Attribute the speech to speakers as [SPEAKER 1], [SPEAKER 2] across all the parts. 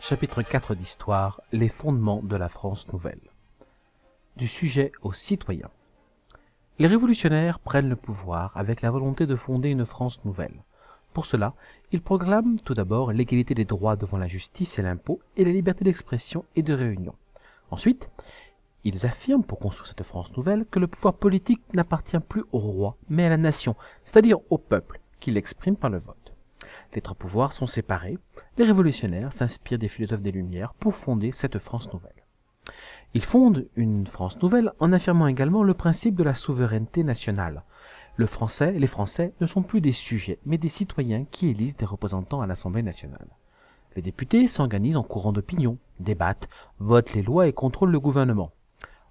[SPEAKER 1] Chapitre 4 d'Histoire, les fondements de la France nouvelle. Du sujet aux citoyens. Les révolutionnaires prennent le pouvoir avec la volonté de fonder une France nouvelle. Pour cela, ils proclament tout d'abord l'égalité des droits devant la justice et l'impôt et la liberté d'expression et de réunion. Ensuite, ils affirment pour construire cette France nouvelle que le pouvoir politique n'appartient plus au roi mais à la nation, c'est-à-dire au peuple, qui l'exprime par le vote. Les trois pouvoirs sont séparés. Les révolutionnaires s'inspirent des philosophes des Lumières pour fonder cette France nouvelle. Ils fondent une France nouvelle en affirmant également le principe de la souveraineté nationale. Les Français ne sont plus des sujets, mais des citoyens qui élisent des représentants à l'Assemblée nationale. Les députés s'organisent en courant d'opinion, débattent, votent les lois et contrôlent le gouvernement.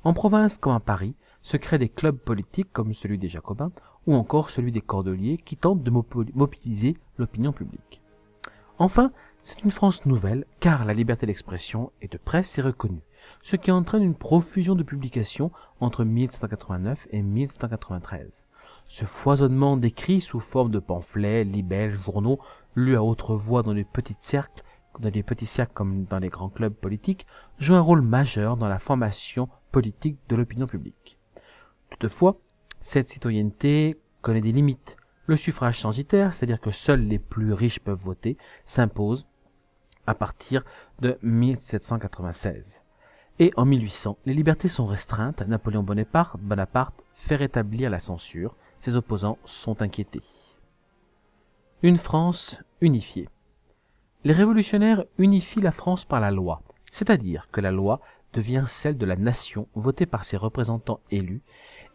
[SPEAKER 1] En province comme à Paris, se créent des clubs politiques comme celui des Jacobins ou encore celui des Cordeliers qui tentent de mobiliser l'opinion publique. Enfin, c'est une France nouvelle car la liberté d'expression et de presse est reconnue, ce qui entraîne une profusion de publications entre 1789 et 1793. Ce foisonnement d'écrits sous forme de pamphlets, libelles, journaux, lus à haute voix dans des petits cercles comme dans les grands clubs politiques, joue un rôle majeur dans la formation politique de l'opinion publique. Toutefois, cette citoyenneté connaît des limites. Le suffrage censitaire, c'est-à-dire que seuls les plus riches peuvent voter, s'impose à partir de 1796. Et en 1800, les libertés sont restreintes. Napoléon Bonaparte fait rétablir la censure. Ses opposants sont inquiétés. Une France unifiée. Les révolutionnaires unifient la France par la loi, c'est-à-dire que la loi devient celle de la nation votée par ses représentants élus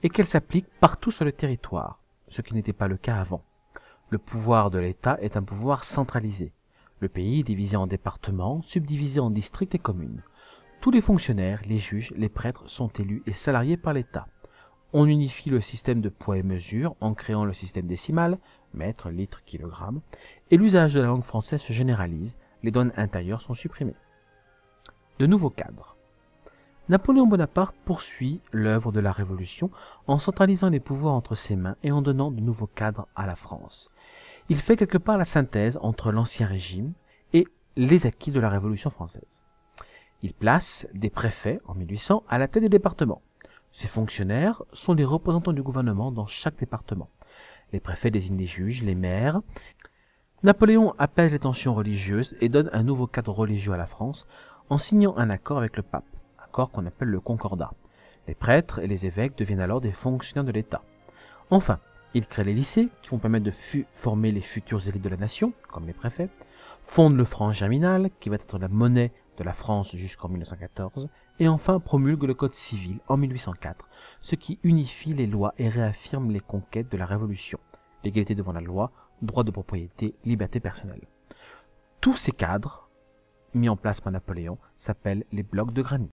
[SPEAKER 1] et qu'elle s'applique partout sur le territoire, ce qui n'était pas le cas avant. Le pouvoir de l'État est un pouvoir centralisé. Le pays est divisé en départements, subdivisé en districts et communes. Tous les fonctionnaires, les juges, les prêtres sont élus et salariés par l'État. On unifie le système de poids et mesure en créant le système décimal, mètre, litre, kilogramme, et l'usage de la langue française se généralise, les douanes intérieures sont supprimées. De nouveaux cadres. Napoléon Bonaparte poursuit l'œuvre de la Révolution en centralisant les pouvoirs entre ses mains et en donnant de nouveaux cadres à la France. Il fait quelque part la synthèse entre l'Ancien Régime et les acquis de la Révolution française. Il place des préfets, en 1800, à la tête des départements. Ces fonctionnaires sont les représentants du gouvernement dans chaque département. Les préfets désignent les juges, les maires. Napoléon apaise les tensions religieuses et donne un nouveau cadre religieux à la France en signant un accord avec le pape. Qu'on appelle le Concordat. Les prêtres et les évêques deviennent alors des fonctionnaires de l'État. Enfin, il crée les lycées qui vont permettre de former les futures élites de la nation, comme les préfets, fonde le franc germinal qui va être la monnaie de la France jusqu'en 1914, et enfin promulgue le Code civil en 1804, ce qui unifie les lois et réaffirme les conquêtes de la Révolution, l'égalité devant la loi, droit de propriété, liberté personnelle. Tous ces cadres, mis en place par Napoléon, s'appellent les blocs de granit.